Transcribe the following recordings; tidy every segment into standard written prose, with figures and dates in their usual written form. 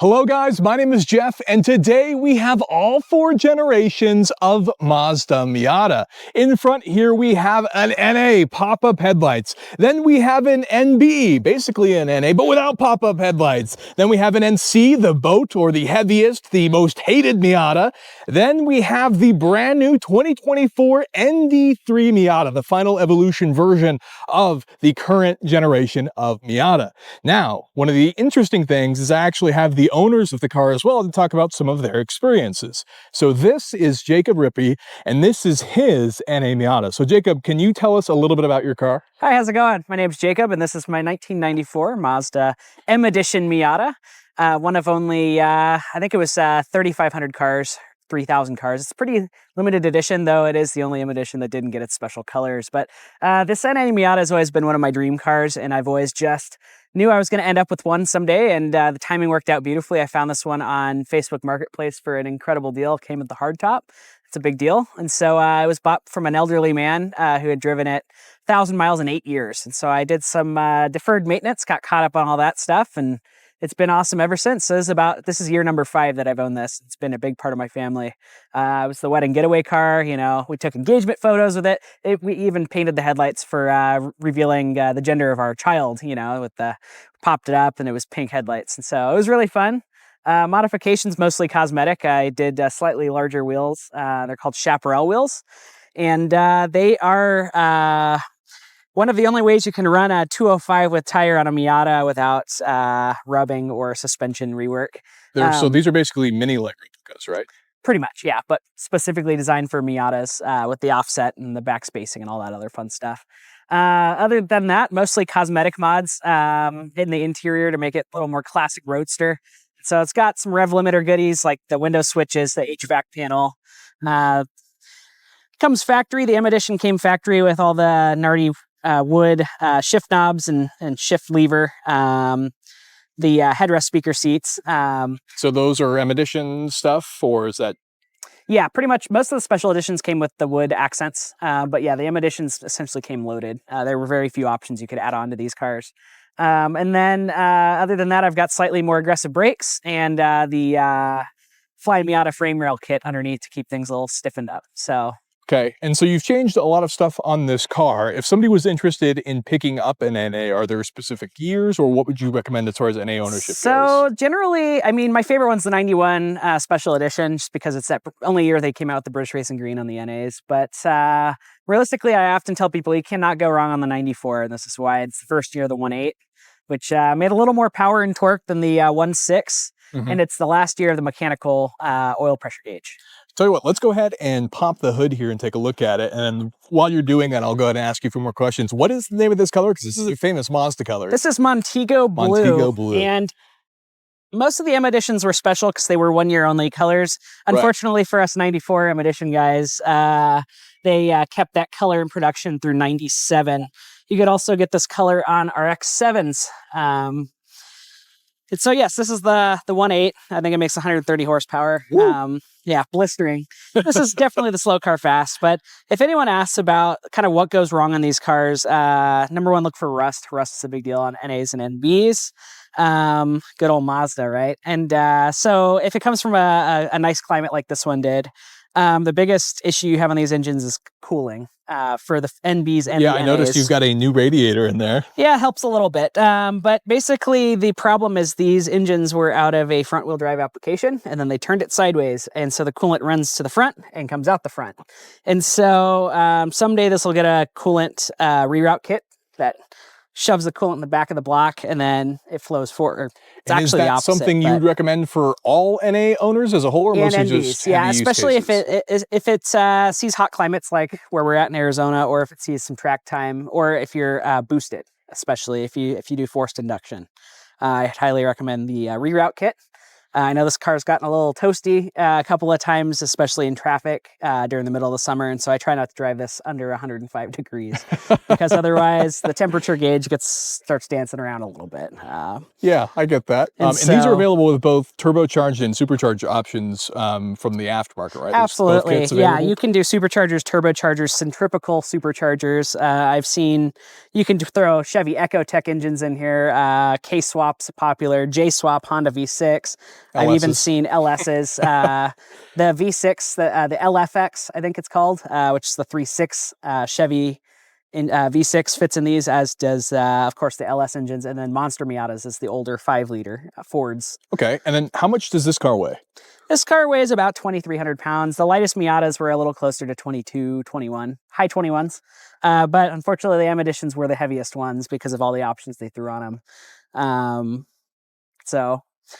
Hello guys, my name is Jeff, and today we have all four generations of Mazda Miata. In front here we have an NA pop-up headlights. Then we have an NB, basically an NA, but without pop-up headlights. Then we have an NC, the boat, or the heaviest, the most hated Miata. Then we have the brand new 2024 ND3 Miata, the final evolution version of the current generation of Miata. Now, one of the interesting things is I actually have the owners of the car as well to talk about some of their experiences. So this is Jacob Rippey, and this is his NA Miata. So Jacob, can you tell us a little bit about your car? Hi, how's it going? My name's Jacob, and this is my 1994 Mazda M Edition Miata. One of only, I think it was 3,500 cars, 3,000 cars. It's a pretty limited edition, though it is the only M Edition that didn't get its special colors. But this NA Miata has always been one of my dream cars, and I've always just knew I was going to end up with one someday, and the timing worked out beautifully. I found this one on Facebook Marketplace for an incredible deal. Came with the hardtop. It's a big deal. And so it was bought from an elderly man who had driven it 1,000 miles in 8 years. And so I did some deferred maintenance, got caught up on all that stuff, and it's been awesome ever since. So this is year number 5 that I've owned this. It's been a big part of my family. It was the wedding getaway car. You know, we took engagement photos with it. We even painted the headlights for revealing the gender of our child, you know, popped it up and it was pink headlights. And so it was really fun. Modifications, mostly cosmetic. I did slightly larger wheels. They're called chaparral wheels. And they are one of the only ways you can run a 205 with tire on a Miata without rubbing or suspension rework. So these are basically mini leg replicas, right? Pretty much, yeah, but specifically designed for Miatas with the offset and the back spacing and all that other fun stuff. Other than that, mostly cosmetic mods in the interior to make it a little more classic roadster. So it's got some rev limiter goodies like the window switches, the HVAC panel. Comes factory. The M Edition came factory with all the Nardi wood shift knobs and shift lever. The headrest speaker seats. So those are M Edition stuff, or is that? Yeah, pretty much. Most of the special editions came with the wood accents, but yeah, the M Editions essentially came loaded. There were very few options you could add on to these cars. And then other than that, I've got slightly more aggressive brakes and the Fly Miata frame rail kit underneath to keep things a little stiffened up. So. Okay, and so you've changed a lot of stuff on this car. If somebody was interested in picking up an NA, are there specific years, or what would you recommend as far as NA ownership goes? Generally, I mean, my favorite one's the 91 Special Edition, just because it's that only year they came out with the British Racing Green on the NAs. But realistically, I often tell people you cannot go wrong on the 94, and this is why it's the first year of the 1.8, which made a little more power and torque than the 1.6, and it's the last year of the mechanical oil pressure gauge. Tell you what, let's go ahead and pop the hood here and take a look at it. And while you're doing that, I'll go ahead and ask you a few more questions. What is the name of this color? Because this is a famous Mazda color. This is Montego Blue. Montego Blue. And most of the M Editions were special because they were 1 year only colors. Unfortunately for us 94 M Edition guys, they kept that color in production through 97. You could also get this color on our X7s. So yes, this is the 1.8. I think it makes 130 horsepower. Yeah, blistering. This is definitely the slow car fast. But if anyone asks about kind of what goes wrong on these cars, number one, look for rust. Rust is a big deal on NAs and NBs. Good old Mazda, right? And so if it comes from a nice climate like this one did, the biggest issue you have on these engines is cooling for the NBs and the NAs. I noticed you've got a new radiator in there. Yeah, it helps a little bit. But basically, the problem is these engines were out of a front-wheel drive application, and then they turned it sideways, and so the coolant runs to the front and comes out the front. And so someday this will get a coolant reroute kit that shoves the coolant in the back of the block, and then it flows forward. It's actually the opposite. Is that something you'd recommend for all NA owners as a whole, or mostly just yeah, especially if it sees hot climates like where we're at in Arizona, or if it sees some track time, or if you're boosted, especially if you do forced induction. I highly recommend the reroute kit. I know this car's gotten a little toasty a couple of times, especially in traffic during the middle of the summer. And so I try not to drive this under 105 degrees because otherwise the temperature gauge starts dancing around a little bit. Yeah, I get that. And these are available with both turbocharged and supercharged options from the aftermarket, right? There's both Absolutely. kits available? Yeah, you can do superchargers, turbochargers, centrifugal superchargers. I've seen you can throw Chevy EcoTech engines in here. K-Swap's popular, J-Swap, Honda V6. I've even LSs. seen LSs. The V6, the LFX, I think it's called, which is the 3.6 Chevy V6 fits in these, as does, of course, the LS engines. And then Monster Miatas is the older 5-liter Fords. Okay, and then how much does this car weigh? This car weighs about 2,300 pounds. The lightest Miatas were a little closer to 22, 21, high 21s. But unfortunately, the M Editions were the heaviest ones because of all the options they threw on them.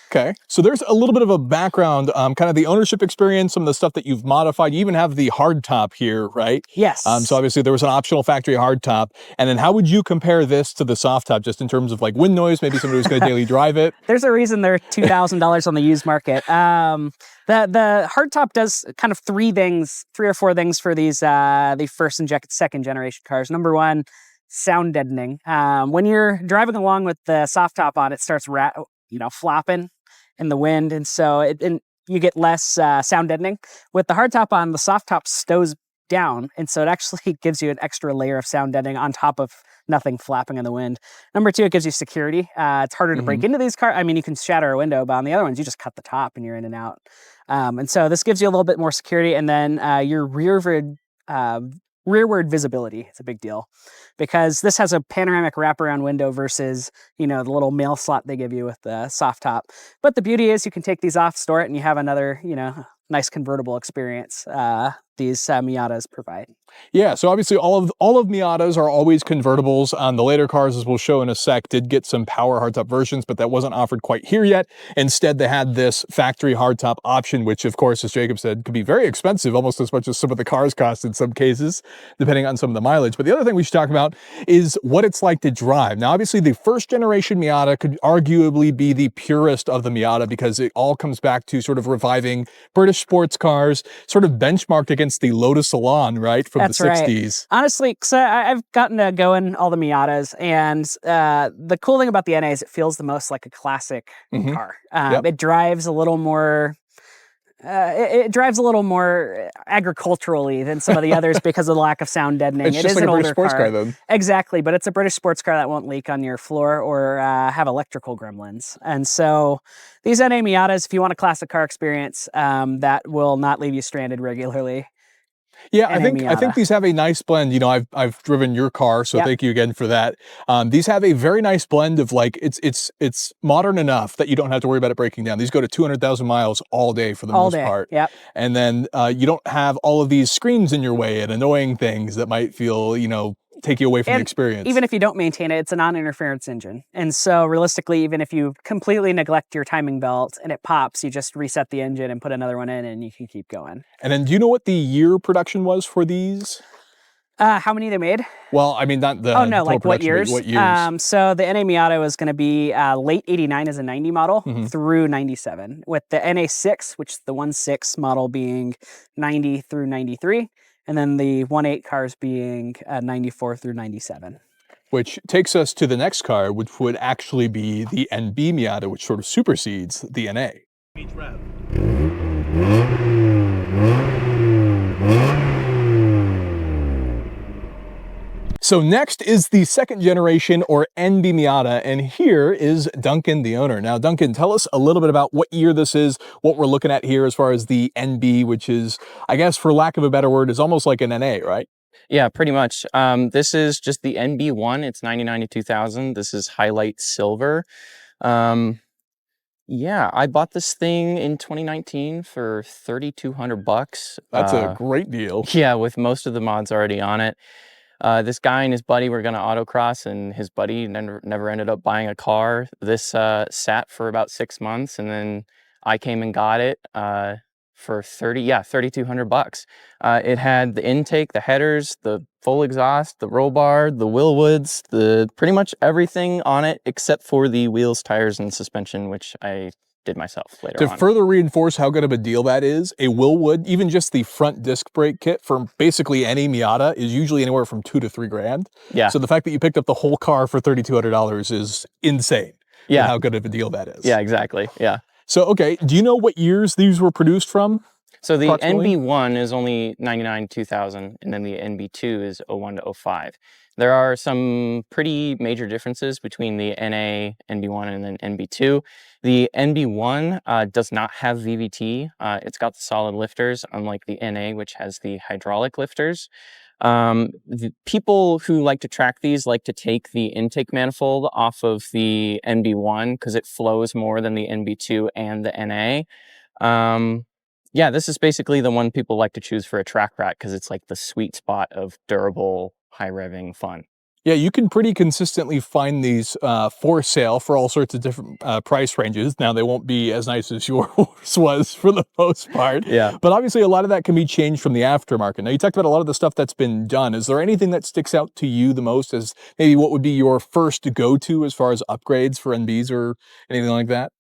Okay, so there's a little bit of a background, kind of the ownership experience, some of the stuff that you've modified. You even have the hardtop here, right? Yes. So obviously there was an optional factory hardtop. And then how would you compare this to the soft top, just in terms of like wind noise, maybe somebody who's going to daily drive it? There's a reason they're $2,000 on the used market. The hardtop does kind of three or four things for these the first and second generation cars. Number one, sound deadening. When you're driving along with the soft top on, it starts flopping in the wind, and so you get less sound deadening. With the hardtop on, the soft top stows down, and so it actually gives you an extra layer of sound deadening on top of nothing flapping in the wind. Number two, it gives you security. It's harder to break into these cars. I mean, you can shatter a window, but on the other ones, you just cut the top and you're in and out. And so this gives you a little bit more security, and then your rearward visibility is a big deal because this has a panoramic wraparound window versus, the little mail slot they give you with the soft top. But the beauty is you can take these off, store it, and you have another, nice convertible experience these Miatas provide. Yeah, so obviously all of Miatas are always convertibles. The later cars, as we'll show in a sec, did get some power hardtop versions, but that wasn't offered quite here yet. Instead, they had this factory hardtop option, which of course, as Jacob said, could be very expensive, almost as much as some of the cars cost in some cases, depending on some of the mileage. But the other thing we should talk about is what it's like to drive. Now, obviously, the first generation Miata could arguably be the purest of the Miata because it all comes back to sort of reviving British sports cars, sort of benchmarked against the Lotus Salon, right, from That's the 60s. Right. Honestly, because I've gotten to go in all the Miatas, and the cool thing about the NA is it feels the most like a classic car. It drives a little more. It drives a little more agriculturally than some of the others because of the lack of sound deadening. It's just like a British sports car, then. Exactly, but it's a British sports car that won't leak on your floor or have electrical gremlins. And so these NA Miatas, if you want a classic car experience that will not leave you stranded regularly. Yeah, I think these have a nice blend. I've driven your car, so thank you again for that. These have a very nice blend of like it's modern enough that you don't have to worry about it breaking down. These go to 200,000 miles all day for the most part. Yep. And then you don't have all of these screens in your way and annoying things that might feel, take you away from the experience. Even if you don't maintain it, it's a non-interference engine. And so realistically, even if you completely neglect your timing belt and it pops, you just reset the engine and put another one in and you can keep going. And then do you know what the year production was for these? How many they made? Well, I mean, not the like what years? What years? So the NA Miata was going to be late 89 as a 90 model through 97, with the NA6, which is the 1.6 model, being 90 through 93. And then the 1.8 cars being 94 through 97. Which takes us to the next car, which would actually be the NB Miata, which sort of supersedes the NA. So next is the second generation, or NB Miata, and here is Duncan, the owner. Now, Duncan, tell us a little bit about what year this is, what we're looking at here as far as the NB, which is, I guess, for lack of a better word, is almost like an NA, right? Yeah, pretty much. This is just the NB1. It's 99 to 2000. This is highlight silver. Yeah, I bought this thing in 2019 for $3,200. That's a great deal. Yeah, with most of the mods already on it. This guy and his buddy were going to autocross, and his buddy never ended up buying a car. This sat for about 6 months, and then I came and got it for $3,200. It had the intake, the headers, the full exhaust, the roll bar, the Willwoods, pretty much everything on it except for the wheels, tires, and suspension, which I did myself later To on. further reinforce how good of a deal that is, a Willwood, even just the front disc brake kit for basically any Miata is usually anywhere from $2 to $3 grand. Yeah. So the fact that you picked up the whole car for $3,200 is insane. Yeah. And how good of a deal that is. Yeah, exactly. Yeah. So, okay, do you know what years these were produced from? So the NB1 is only 99, 2000, and then the NB2 is 01 to 05. There are some pretty major differences between the NA, NB1, and then NB2. The NB1 does not have VVT. It's got the solid lifters, unlike the NA, which has the hydraulic lifters. The people who like to track these like to take the intake manifold off of the NB1 because it flows more than the NB2 and the NA. Yeah, this is basically the one people like to choose for a track rack because it's like the sweet spot of durable, high revving fun. Yeah, you can pretty consistently find these for sale for all sorts of different price ranges. Now, they won't be as nice as yours was for the most part. Yeah. But obviously, a lot of that can be changed from the aftermarket. Now, you talked about a lot of the stuff that's been done. Is there anything that sticks out to you the most as maybe what would be your first go-to as far as upgrades for NBs or anything like that?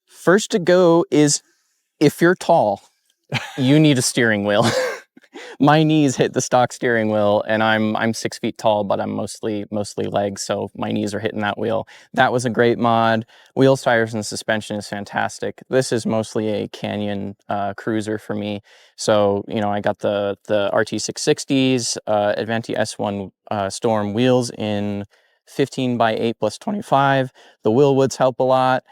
First to go is if you're tall, you need a steering wheel. My knees hit the stock steering wheel, and I'm 6 feet tall, but I'm mostly legs, so my knees are hitting that wheel. That was a great mod. Wheels, tires, and suspension is fantastic. This is mostly a Canyon cruiser for me. So, you know, I got the RT660s, Avanti S1 Storm wheels in 15 by 8 plus 25. The Willwoods help a lot.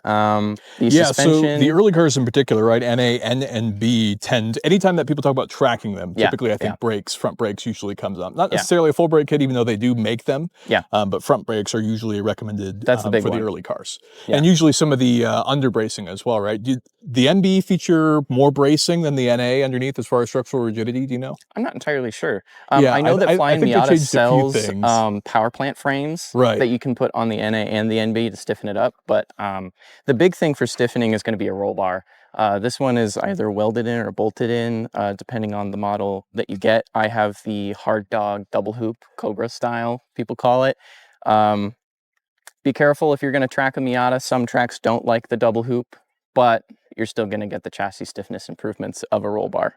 So the early cars in particular, right, NA and NB tend, anytime that people talk about tracking them, typically I think brakes, front brakes usually comes up. Not necessarily a full brake kit, even though they do make them, but front brakes are usually recommended That's the big for one. the early cars. And usually some of the under bracing as well, right? Do the NB feature more bracing than the NA underneath as far as structural rigidity, do you know? I'm not entirely sure. I know that Flying Miata sells power plant frames that you can put on the NA and the NB to stiffen it up, but the big thing for stiffening is going to be a roll bar. This one is either welded in or bolted in, depending on the model that you get. I have the Hard Dog double hoop, Cobra style, people call it. Be careful if you're going to track a Miata. Some tracks don't like the double hoop, but you're still going to get the chassis stiffness improvements of a roll bar.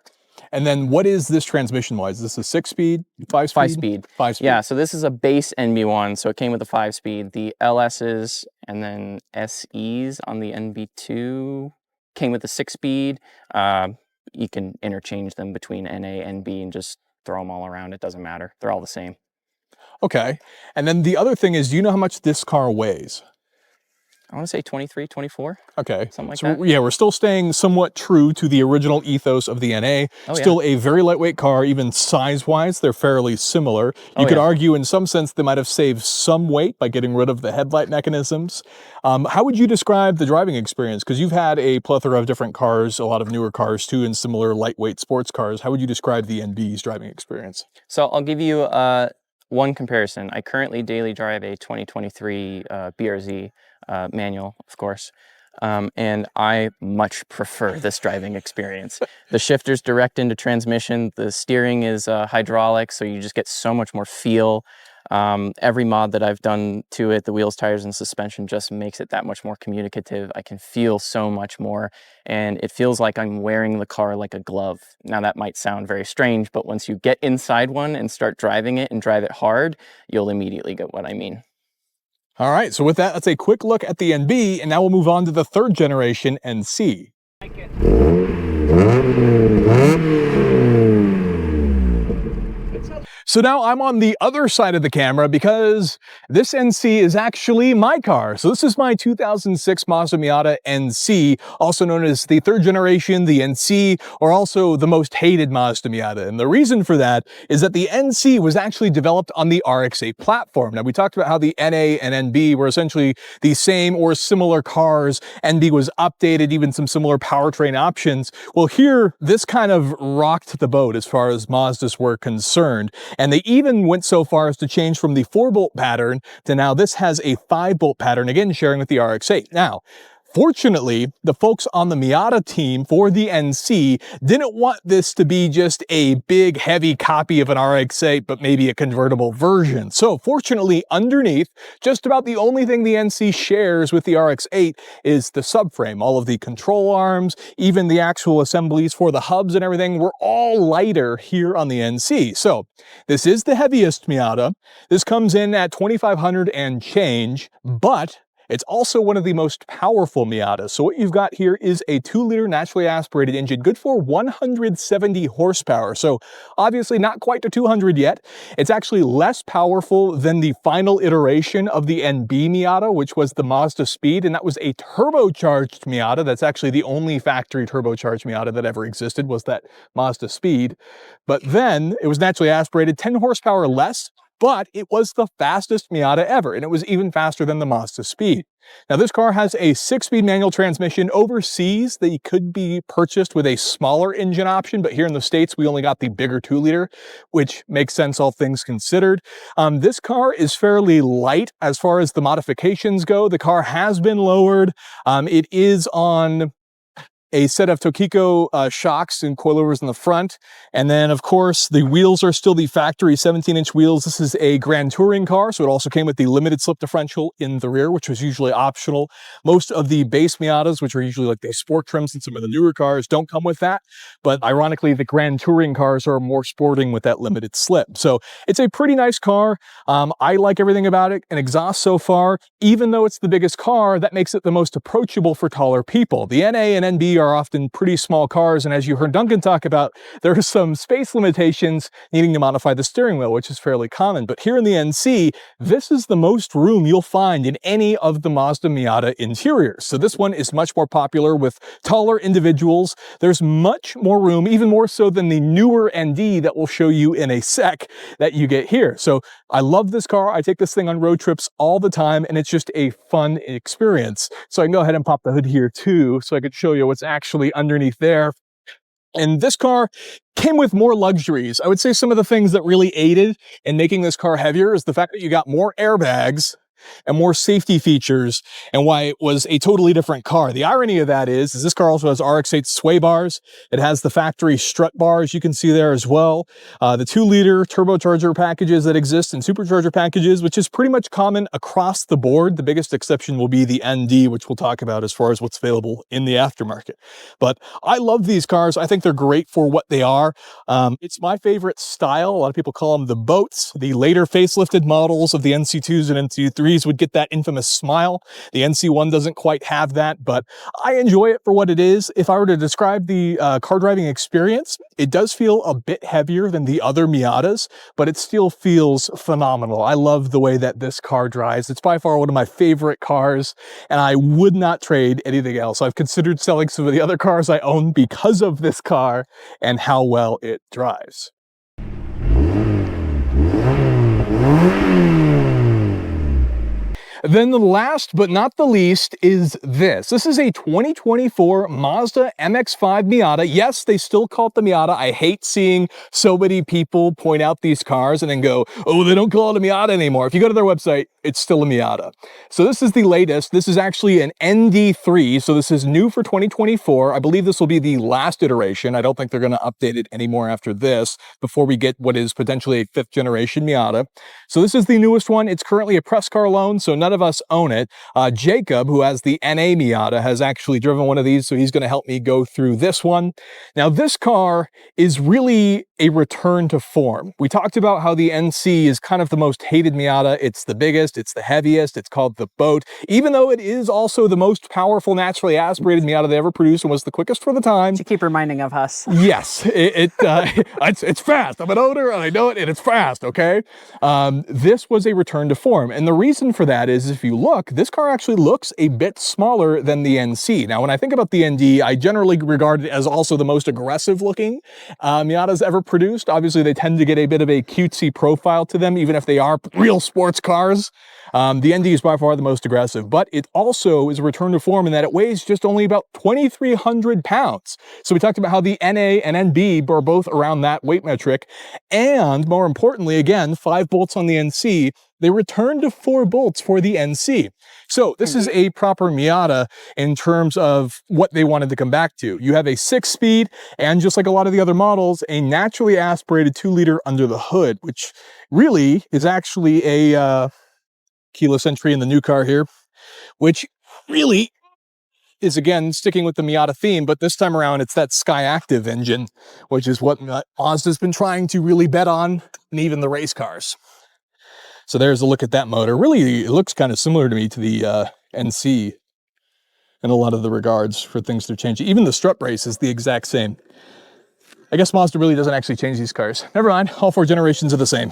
And then what is this transmission-wise? Is this a 6-speed, 5-speed? 5-speed. 5-speed. Yeah, so this is a base NB1, so it came with a 5-speed. The LSs and then SEs on the NB2 came with a 6-speed. You can interchange them between NA and B and just throw them all around. It doesn't matter. They're all the same. Okay. And then the other thing is, do you know how much this car weighs? I want to say 23, 24. Okay. Something like so that. Yeah, we're still staying somewhat true to the original ethos of the NA. Still a very lightweight car, even size-wise, they're fairly similar. You could argue in some sense they might have saved some weight by getting rid of the headlight mechanisms. How would you describe the driving experience? Because you've had a plethora of different cars, a lot of newer cars too, and similar lightweight sports cars. How would you describe the NB's driving experience? So I'll give you one comparison. I currently daily drive a 2023 BRZ manual, of course, and I much prefer this driving experience. The shifter's direct into transmission, the steering is hydraulic, so you just get so much more feel. Every mod that I've done to it, the wheels, tires, and suspension just makes it that much more communicative. I can feel so much more, and it feels like I'm wearing the car like a glove. Now that might sound very strange, but once you get inside one and start driving it and drive it hard, you'll immediately get what I mean. All right, so with that, that's a quick look at the NB, and now we'll move on to the third generation NC. So now I'm on the other side of the camera because this NC is actually my car. So this is my 2006 Mazda Miata NC, also known as the third generation, the NC, or also the most hated Mazda Miata. And the reason for that is that the NC was actually developed on the RX-8 platform. Now we talked about how the NA and NB were essentially the same or similar cars. NB was updated, even some similar powertrain options. Well, here, this kind of rocked the boat as far as Mazdas were concerned. And they even went so far as to change from the 4-bolt pattern to now this has a 5-bolt pattern, again, sharing with the RX-8. Now, Fortunately, the folks on the Miata team for the NC didn't want this to be just a big, heavy copy of an RX-8, but maybe a convertible version. So fortunately, underneath, just about the only thing the NC shares with the RX-8 is the subframe. All of the control arms, even the actual assemblies for the hubs and everything, were all lighter here on the NC. So this is the heaviest Miata. This comes in at 2,500 and change, but it's also one of the most powerful Miatas. So what you've got here is a 2-liter naturally aspirated engine, good for 170 horsepower. So obviously not quite to 200 yet. It's actually less powerful than the final iteration of the NB Miata, which was the Mazda Speed, and that was a turbocharged Miata. That's actually the only factory turbocharged Miata that ever existed, was that Mazda Speed. But then it was naturally aspirated, 10 horsepower less, but it was the fastest Miata ever, and it was even faster than the Mazda Speed. Now, this car has a 6-speed manual transmission. Overseas, they could be purchased with a smaller engine option, but here in the States, we only got the bigger 2-liter, which makes sense, all things considered. This car is fairly light as far as the modifications go. The car has been lowered. It is on a set of Tokiko shocks and coilovers in the front. And then, of course, the wheels are still the factory 17-inch wheels. This is a Grand Touring car, so it also came with the limited slip differential in the rear, which was usually optional. Most of the base Miatas, which are usually like the sport trims in some of the newer cars, don't come with that. But ironically, the Grand Touring cars are more sporting with that limited slip. So it's a pretty nice car. I like everything about it. An exhaust so far, even though it's the biggest car, that makes it the most approachable for taller people. The NA and NB are often pretty small cars, and as you heard Duncan talk about, there are some space limitations needing to modify the steering wheel, which is fairly common. But here in the NC, this is the most room you'll find in any of the Mazda Miata interiors. So this one is much more popular with taller individuals. There's much more room, even more so than the newer ND that we'll show you in a sec that you get here. So I love this car. I take this thing on road trips all the time, and it's just a fun experience. So I can go ahead and pop the hood here too, so I could show you what's actually underneath there. And this car came with more luxuries. I would say some of the things that really aided in making this car heavier is the fact that you got more airbags and more safety features, and why it was a totally different car. The irony of that is this car also has RX-8 sway bars. It has the factory strut bars you can see there as well. The 2-liter turbocharger packages that exist and supercharger packages, which is pretty much common across the board. The biggest exception will be the ND, which we'll talk about as far as what's available in the aftermarket. But I love these cars. I think they're great for what they are. It's my favorite style. A lot of people call them the boats. The later facelifted models of the NC2s and NC3s would get that infamous smile. The NC1 doesn't quite have that, but I enjoy it for what it is. If I were to describe the car driving experience, it does feel a bit heavier than the other Miatas, but it still feels phenomenal. I love the way that this car drives. It's by far one of my favorite cars, and I would not trade anything else. I've considered selling some of the other cars I own because of this car and how well it drives. Then the last but not the least is this. This is a 2024 Mazda MX-5 Miata. Yes, they still call it the Miata. I hate seeing so many people point out these cars and then go, oh, they don't call it a Miata anymore. If you go to their website, it's still a Miata. So this is the latest. This is actually an ND3, so this is new for 2024. I believe this will be the last iteration. I don't think they're going to update it anymore after this before we get what is potentially a 5th generation Miata. So this is the newest one. It's currently a press car loan, so none of us own it. Jacob, who has the NA Miata, has actually driven one of these, so he's going to help me go through this one. Now, this car is really a return to form. We talked about how the NC is kind of the most hated Miata. It's the biggest, it's the heaviest, it's called the boat, even though it is also the most powerful naturally aspirated Miata they ever produced and was the quickest for the time. You keep reminding of us. Yes, it's fast. I'm an owner and I know it, and it's fast, okay? This was a return to form, and the reason for that is, if you look, this car actually looks a bit smaller than the NC. Now, when I think about the ND, I generally regard it as also the most aggressive looking Miatas ever produced. Obviously, they tend to get a bit of a cutesy profile to them, even if they are real sports cars. The ND is by far the most aggressive, but it also is a return to form in that it weighs just only about 2,300 pounds. So we talked about how the NA and NB are both around that weight metric. And more importantly, again, 5 bolts on the NC, they returned to 4 bolts for the NC. So this is a proper Miata in terms of what they wanted to come back to. You have a 6-speed, and just like a lot of the other models, a naturally aspirated 2-liter under the hood, which really is actually a keyless entry in the new car here, which really is, again, sticking with the Miata theme, but this time around it's that Sky Active engine, which is what Mazda's been trying to really bet on, and even the race cars. So there's a look at that motor. Really, it looks kind of similar to me to the NC in a lot of the regards for things they're changing. Even the strut brace is the exact same. I guess Mazda really doesn't actually change these cars. Never mind, all 4 generations are the same.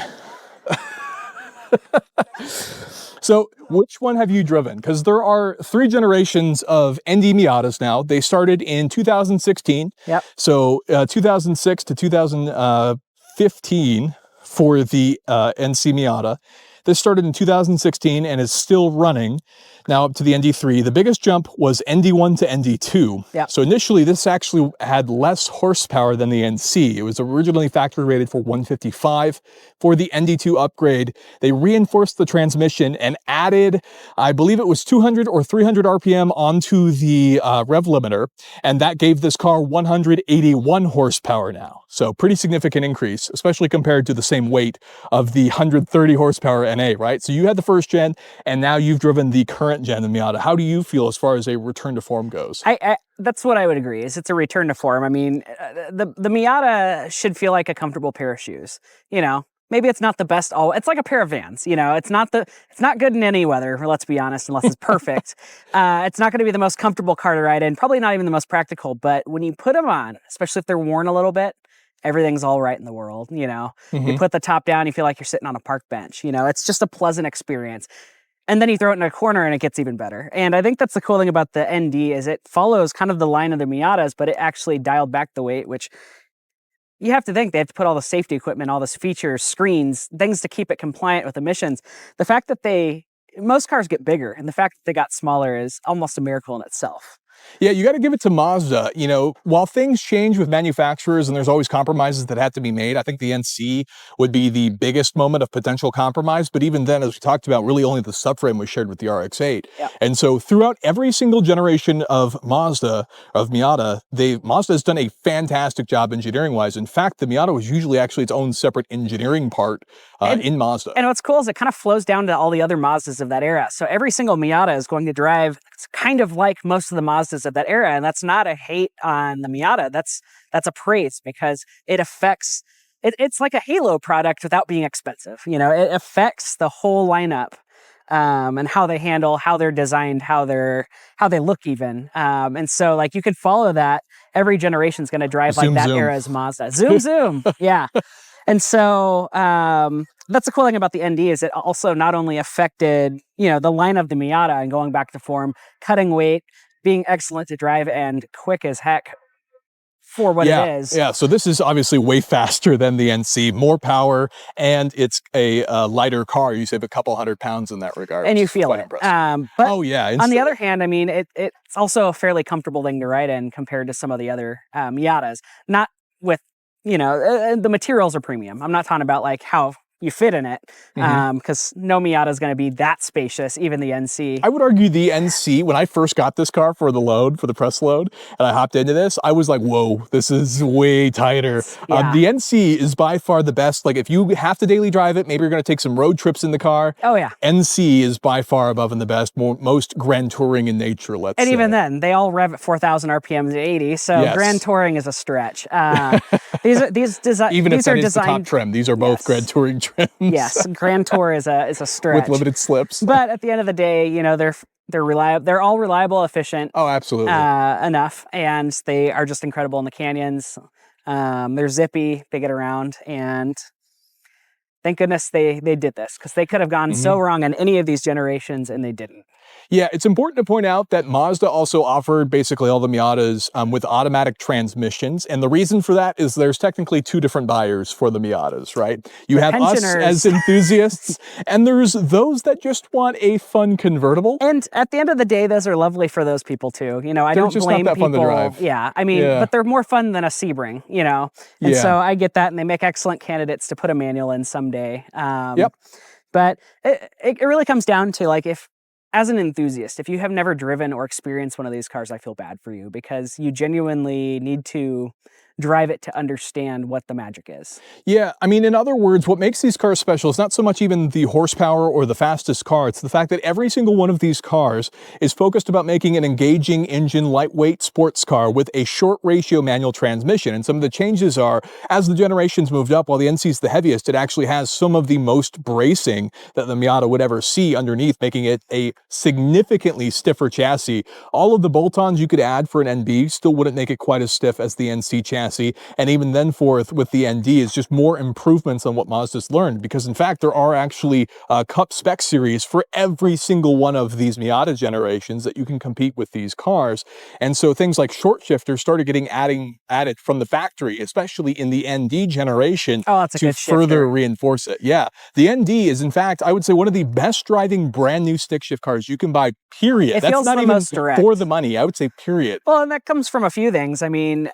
So which one have you driven? Because there are 3 generations of ND Miatas now. They started in 2016. Yep. So 2006 to 2015 for the NC Miata. This started in 2016 and is still running now up to the ND3. The biggest jump was ND1 to ND2. Yep. So initially this actually had less horsepower than the NC. It was originally factory rated for 155. For the ND2 upgrade, they reinforced the transmission and added, I believe it was 200 or 300 RPM onto the rev limiter, and that gave this car 181 horsepower now. So pretty significant increase, especially compared to the same weight of the 130 horsepower NA, right? So you had the first gen, and now you've driven the current gen, the Miata. How do you feel as far as a return to form goes? That's what I would agree, is it's a return to form. I mean, the Miata should feel like a comfortable pair of shoes, you know? Maybe it's not the best it's like a pair of Vans, you know? It's not good in any weather, let's be honest, unless it's perfect. It's not gonna be the most comfortable car to ride in, probably not even the most practical, but when you put them on, especially if they're worn a little bit, everything's all right in the world, you know? You put the top down, you feel like you're sitting on a park bench, you know? It's just a pleasant experience. And then you throw it in a corner and it gets even better. And I think that's the cool thing about the ND, is it follows kind of the line of the Miatas, but it actually dialed back the weight, which you have to think they have to put all the safety equipment, all this features, screens, things to keep it compliant with emissions. The fact that most cars get bigger, and the fact that they got smaller is almost a miracle in itself. Yeah, you got to give it to Mazda. You know, while things change with manufacturers and there's always compromises that have to be made, I think the NC would be the biggest moment of potential compromise. But even then, as we talked about, really only the subframe was shared with the RX-8. Yeah. And so throughout every single generation of Miata, Mazda has done a fantastic job engineering-wise. In fact, the Miata was usually actually its own separate engineering part in Mazda. And what's cool is it kind of flows down to all the other Mazdas of that era. So every single Miata is going to drive kind of like most of the Mazdas of that era, and that's not a hate on the Miata. That's a praise, because it affects it's like a Halo product without being expensive. You know, it affects the whole lineup, and how they handle, how they're designed, how they look even. And so like you could follow that. Every generation's going to drive like that era's Mazda. Zoom, zoom. Yeah. And so that's the cool thing about the ND, is it also not only affected, you know, the line of the Miata and going back to form, cutting weight, being excellent to drive, and quick as heck for what it is. Yeah, so this is obviously way faster than the NC, more power, and it's a lighter car. You save a couple 100 pounds in that regard. And you feel it. But on the other hand, I mean, it's also a fairly comfortable thing to ride in compared to some of the other Miatas. Not with, you know, the materials are premium. I'm not talking about like how you fit in it, because no Miata is going to be that spacious, even the NC. I would argue the NC, when I first got this car for the press load, and I hopped into this, I was like, whoa, this is way tighter. Yeah. The NC is by far the best. Like if you have to daily drive it, maybe you're going to take some road trips in the car. Oh yeah. NC is by far above and the best, most Grand Touring in nature, let's say. And even then, they all rev at 4,000 RPM to 80, so yes. Grand Touring is a stretch. These are even if that is the top trim, these are both Grand Touring trims. Yes, Grand Tour is a stretch with limited slips. But at the end of the day, you know, they're reliable. They're all reliable, efficient. Oh, absolutely. Enough, and they are just incredible in the canyons. They're zippy. They get around, and thank goodness they did this, because they could have gone so wrong in any of these generations, and they didn't. Yeah, it's important to point out that Mazda also offered basically all the Miatas with automatic transmissions. And the reason for that is there's technically 2 different buyers for the Miatas, right? You have us as enthusiasts, and there's those that just want a fun convertible. And at the end of the day, those are lovely for those people too. You know, I don't blame not that people. Fun to drive. Yeah, I mean, but they're more fun than a Sebring, you know? And so I get that, and they make excellent candidates to put a manual in someday. But it really comes down to like, if as an enthusiast, if you have never driven or experienced one of these cars, I feel bad for you, because you genuinely need to drive it to understand what the magic is. Yeah, I mean, in other words, what makes these cars special is not so much even the horsepower or the fastest car, it's the fact that every single one of these cars is focused about making an engaging engine, lightweight sports car with a short ratio manual transmission. And some of the changes are, as the generations moved up, while the NC is the heaviest, it actually has some of the most bracing that the Miata would ever see underneath, making it a significantly stiffer chassis. All of the bolt-ons you could add for an NB still wouldn't make it quite as stiff as the NC chassis. And even then forth with the ND is just more improvements on what Mazda's learned, because in fact there are actually Cup spec series for every single one of these Miata generations that you can compete with these cars. And so things like short shifters started getting added from the factory, especially in the ND generation, to further reinforce it. Yeah, the ND is in fact, I would say, one of the best driving brand new stick shift cars you can buy, period. That's not even for the money, I would say, period. Well, and that comes from a few things. I mean,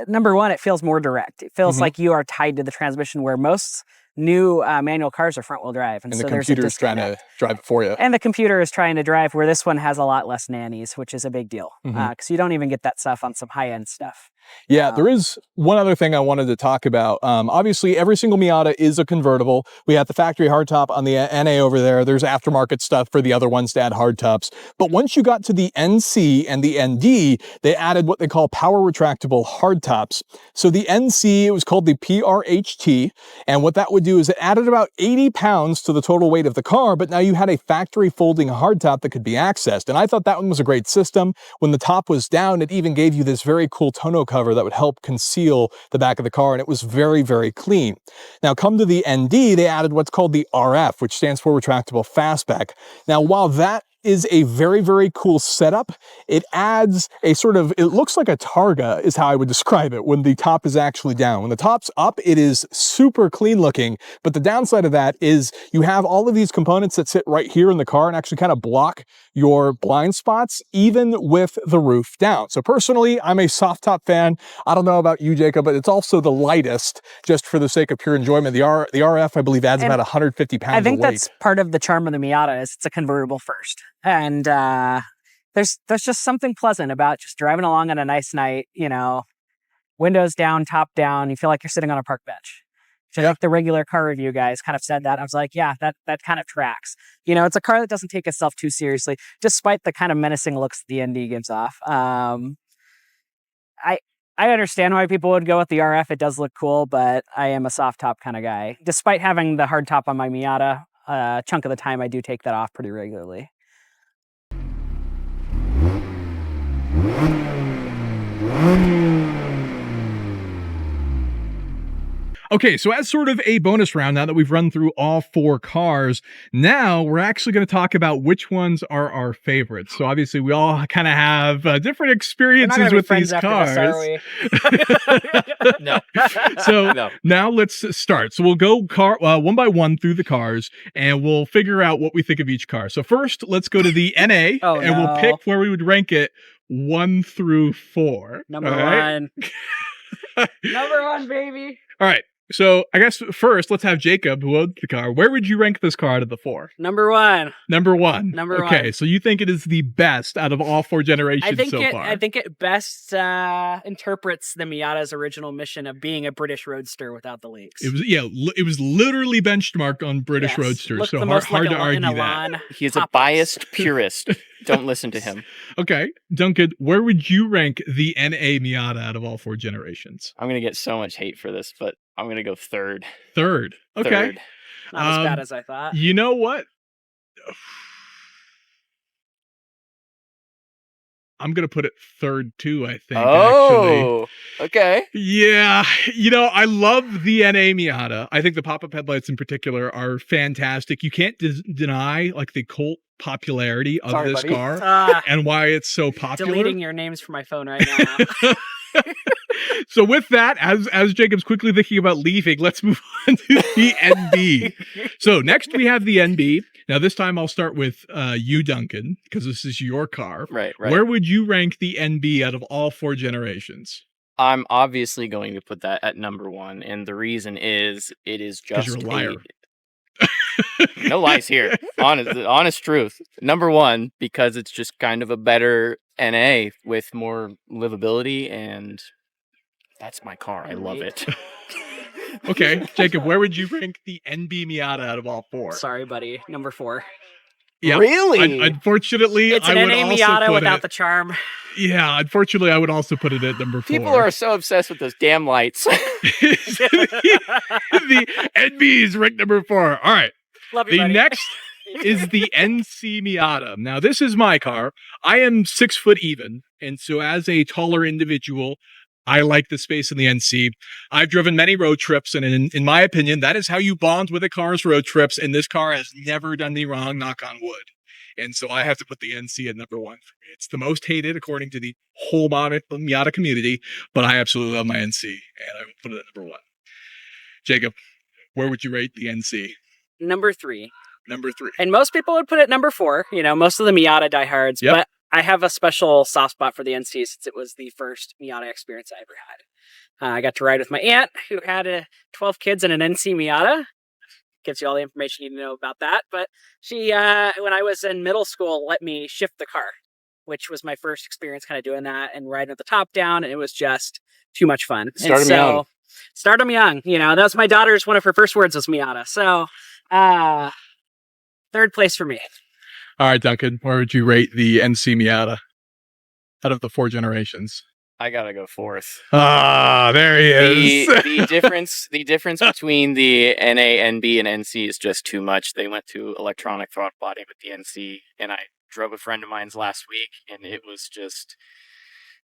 number one, it feels more direct. It feels like you are tied to the transmission, where most new manual cars are front-wheel drive. And the so computer's trying to drive it for you. And the computer is trying to drive, where this one has a lot less nannies, which is a big deal, because you don't even get that stuff on some high-end stuff. Yeah, there is one other thing I wanted to talk about. Obviously, every single Miata is a convertible. We have the factory hardtop on the NA over there. There's aftermarket stuff for the other ones to add hardtops. But once you got to the NC and the ND, they added what they call power retractable hardtops. So the NC, it was called the PRHT. And what that would do is it added about 80 pounds to the total weight of the car, but now you had a factory folding hardtop that could be accessed. And I thought that one was a great system. When the top was down, it even gave you this very cool tonneau cover that would help conceal the back of the car, and it was very, very clean. Now come to the ND, they added what's called the RF, which stands for retractable fastback. Now, while that is a very, very cool setup, it adds a sort of, it looks like a Targa is how I would describe it when the top is actually down. When the top's up, it is super clean looking, but the downside of that is you have all of these components that sit right here in the car and actually kind of block your blind spots, even with the roof down. So personally, I'm a soft top fan. I don't know about you, Jacob, but it's also the lightest, just for the sake of pure enjoyment. The RF, I believe, adds about 150 pounds of weight. I think that's part of the charm of the Miata, is it's a convertible first. And there's just something pleasant about just driving along on a nice night, you know, windows down, top down. You feel like you're sitting on a park bench. I think the regular car review guys kind of said that. I was like, yeah, that kind of tracks. You know, it's a car that doesn't take itself too seriously, despite the kind of menacing looks the ND gives off. I understand why people would go with the RF. It does look cool, but I am a soft top kind of guy. Despite having the hard top on my Miata, a chunk of the time I do take that off pretty regularly. Okay, so as sort of a bonus round, now that we've run through all four cars, now we're actually going to talk about which ones are our favorites. So obviously we all kind of have different experiences with these cars. No. So now let's start. So we'll go one by one through the cars, and we'll figure out what we think of each car. So first, let's go to the NA, we'll pick where we would rank it 1 through 4. Number one. Number one, baby. All right. So I guess first, let's have Jacob, who owns the car. Where would you rank this car out of the 4? Number one. Number one. Number one. Okay, so you think it is the best out of all 4 generations so far? I think it best interprets the Miata's original mission of being a British roadster without the leaks. It was literally benchmarked on British roadsters, so hard to argue that. He's a biased purist. Don't listen to him. Okay, Duncan, where would you rank the NA Miata out of all 4 generations? I'm going to get so much hate for this, but I'm going to go third. Third. Okay. Third. Not as bad as I thought. You know what? I'm going to put it third too, I think, actually. Okay. Yeah. You know, I love the NA Miata. I think the pop-up headlights in particular are fantastic. You can't deny like the cult popularity of this car and why it's so popular. Deleting your names from my phone right now. So with that, as Jacob's quickly thinking about leaving, let's move on to the NB. So next we have the NB. Now this time I'll start with you, Duncan, because this is your car. Right. Where would you rank the NB out of all 4 generations? I'm obviously going to put that at number 1, and the reason is it is just you're a liar. No lies here. Honest truth. Number one, because it's just kind of a better NA with more livability, and that's my car. I love it. Okay, Jacob, where would you rank the NB Miata out of all four? Sorry, buddy. Number 4. Yep. Really? Unfortunately, It's an I would NA also Miata put without it. the charm. Yeah, unfortunately, I would also put it at number 4. People are so obsessed with those damn lights. The NB is ranked number 4. All right. Love you, The buddy. next is the NC Miata. Now, this is my car. I am 6 foot even, and so as a taller individual, I like the space in the NC. I've driven many road trips, and in my opinion, that is how you bond with a car's road trips, and this car has never done me wrong, knock on wood. And so I have to put the NC at number 1 for me. It's the most hated according to the whole Miata community, but I absolutely love my NC, and I will put it at number 1. Jacob, where would you rate the NC? Number 3. Number 3. And most people would put it number 4. You know, most of the Miata diehards. Yep. But I have a special soft spot for the NC since it was the first Miata experience I ever had. I got to ride with my aunt who had 12 kids in an NC Miata. Gives you all the information you need to know about that. But she, when I was in middle school, let me shift the car, which was my first experience kind of doing that and riding with the top down. And it was just too much fun. Start 'em young. Start 'em young. You know, that was my daughter's, one of her first words was Miata. So, 3rd place for me. All right, Duncan, where would you rate the NC Miata out of the 4 generations? I gotta go 4th. Ah, there he is. The difference between the NA, NB, and NC is just too much. They went to electronic throttle body with the NC, and I drove a friend of mine's last week, and it was just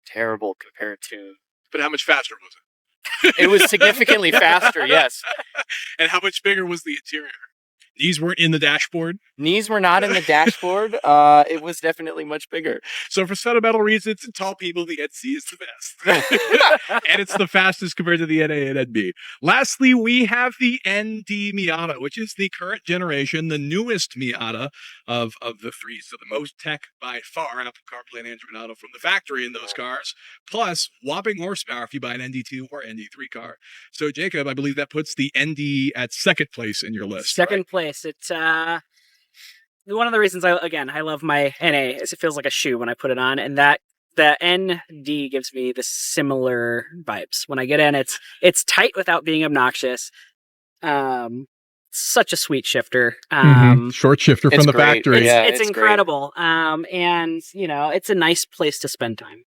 terrible compared to. But how much faster was it? It was significantly faster, yes. And how much bigger was the interior? These weren't in the dashboard. Knees were not in the dashboard. It was definitely much bigger. So for sentimental reasons and tall people, the NC is the best. And it's the fastest compared to the NA and NB. Lastly, we have the ND Miata, which is the current generation, the newest Miata of the 3. So the most tech by far, Apple CarPlay and Android Auto from the factory in those cars, plus whopping horsepower if you buy an ND2 or ND3 car. So Jacob, I believe that puts the ND at 2nd place in your list. Second place. It's one of the reasons I love my NA is it feels like a shoe when I put it on, and that the ND gives me the similar vibes. When I get in, it's tight without being obnoxious. Such a sweet shifter. Short shifter from the great. factory. Yeah, It's it's incredible. And you know, it's a nice place to spend time.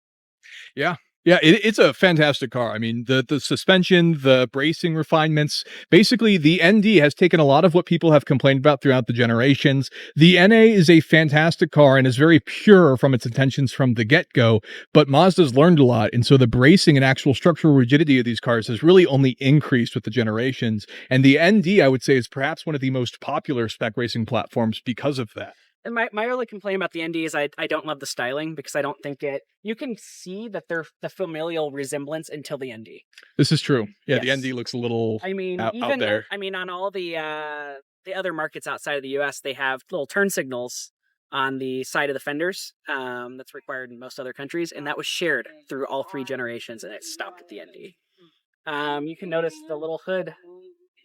Yeah, it's a fantastic car. I mean, the suspension, the bracing refinements, basically the ND has taken a lot of what people have complained about throughout the generations. The NA is a fantastic car and is very pure from its intentions from the get-go, but Mazda's learned a lot, and so the bracing and actual structural rigidity of these cars has really only increased with the generations. And the ND, I would say, is perhaps one of the most popular spec racing platforms because of that. And my only complaint about the ND is I don't love the styling because I don't think you can see that they're the familial resemblance until the ND. This is true. Yeah, Yes. the ND looks a little out there. I mean, on all the other markets outside of the US, they have little turn signals on the side of the fenders. That's required in most other countries, and that was shared through all 3 generations, and it stopped at the ND. You can notice the little hood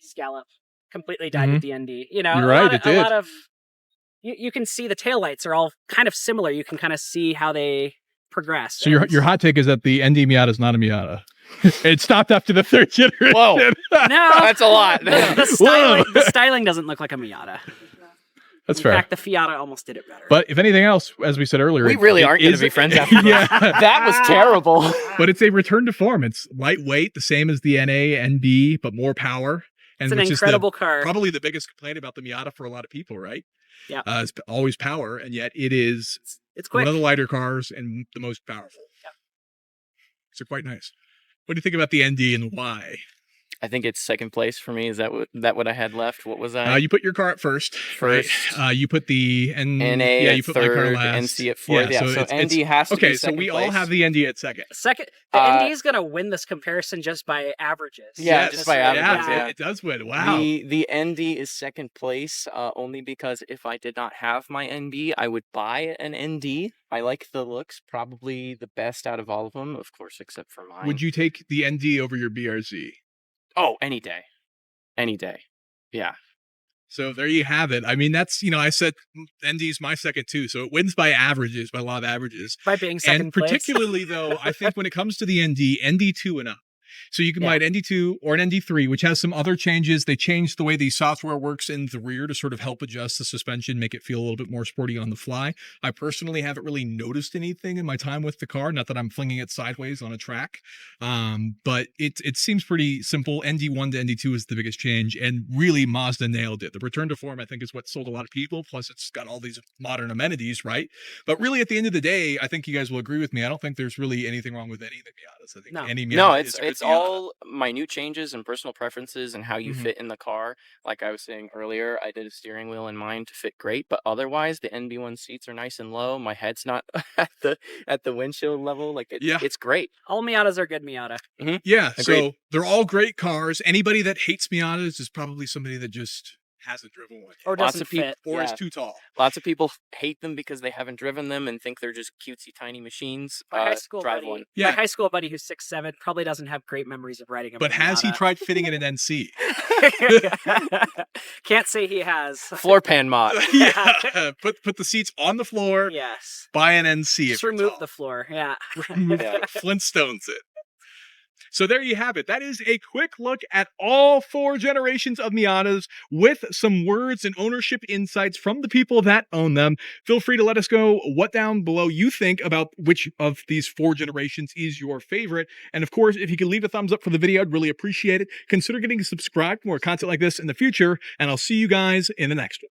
scallop completely died with the ND. You know, You're right, it did. A lot of you can see the taillights are all kind of similar. You can kind of see how they progress. So your hot take is that the ND Miata is not a Miata. It stopped after the 3rd generation. Whoa. No, That's a lot. the styling doesn't look like a Miata. That's In fair. fact, the Fiata almost did it better. But if anything else, as we said earlier, We really aren't going to be friends after that. That was terrible. But it's a return to form. It's lightweight, the same as the NA, NB, but more power. It's an which incredible is car. Probably the biggest complaint about the Miata for a lot of people, right? Yeah. It's always power, and yet it is It's quick. one of the lighter cars and the most powerful. Yeah. So quite nice. What do you think about the ND and why? I think it's 2nd place for me. Is that what I had left? What was I? You put your car at first. First. Right? You put the NA yeah, at you put my car 3rd, last. NC at 4th. Yeah, so it's ND has to be okay. So 2nd we place. all have the ND at 2nd. The ND is going to win this comparison just by averages. Yeah, just by averages, Yeah, yeah. it does win. Wow. The ND is 2nd place only because if I did not have my NB, I would buy an ND. I like the looks, probably the best out of all of them, of course, except for mine. Would you take the ND over your BRZ? Oh, any day. Any day. Yeah. So there you have it. I mean, that's, I said ND's my second too. So it wins by averages, by a lot of averages. By being second And place. particularly though, I think when it comes to the ND2 and up. So you can buy an ND2 or an ND3, which has some other changes. They changed the way the software works in the rear to sort of help adjust the suspension, make it feel a little bit more sporty on the fly. I personally haven't really noticed anything in my time with the car, not that I'm flinging it sideways on a track. But it seems pretty simple. ND1 to ND2 is the biggest change, and really Mazda nailed it. The return to form, I think, is what sold a lot of people. Plus, it's got all these modern amenities, right? But really, at the end of the day, I think you guys will agree with me. I don't think there's really anything wrong with any of the Miatas. I think any Miata No, is a good it's Miata. all minute changes and personal preferences and how you Mhm. fit in the car. Like I was saying earlier, I did a steering wheel in mine to fit great, but otherwise the NB1 seats are nice and low. My head's not at the windshield level. Like Yeah. it's great. All Miatas are good Miata. Yeah, Agreed. so they're all great cars. Anybody that hates Miatas is probably somebody that just hasn't driven one Or yet, Lots doesn't of peop- fit. or is yeah. too tall. Lots of people hate them because they haven't driven them and think they're just cutesy tiny machines. My high school Drive buddy, one. Yeah. my high school buddy who's 6'7" probably doesn't have great memories of riding a But has he Miata. tried fitting in an NC? Can't say he has. Floor pan mod. Yeah, put the seats on the floor. Yes. Buy an NC. Just remove the floor. Yeah. Remove Yeah. Flintstones it. So there you have it. That is a quick look at all 4 generations of Miatas with some words and ownership insights from the people that own them. Feel free to let us know what down below you think about which of these 4 generations is your favorite. And of course, if you could leave a thumbs up for the video, I'd really appreciate it. Consider getting subscribed for more content like this in the future, and I'll see you guys in the next one.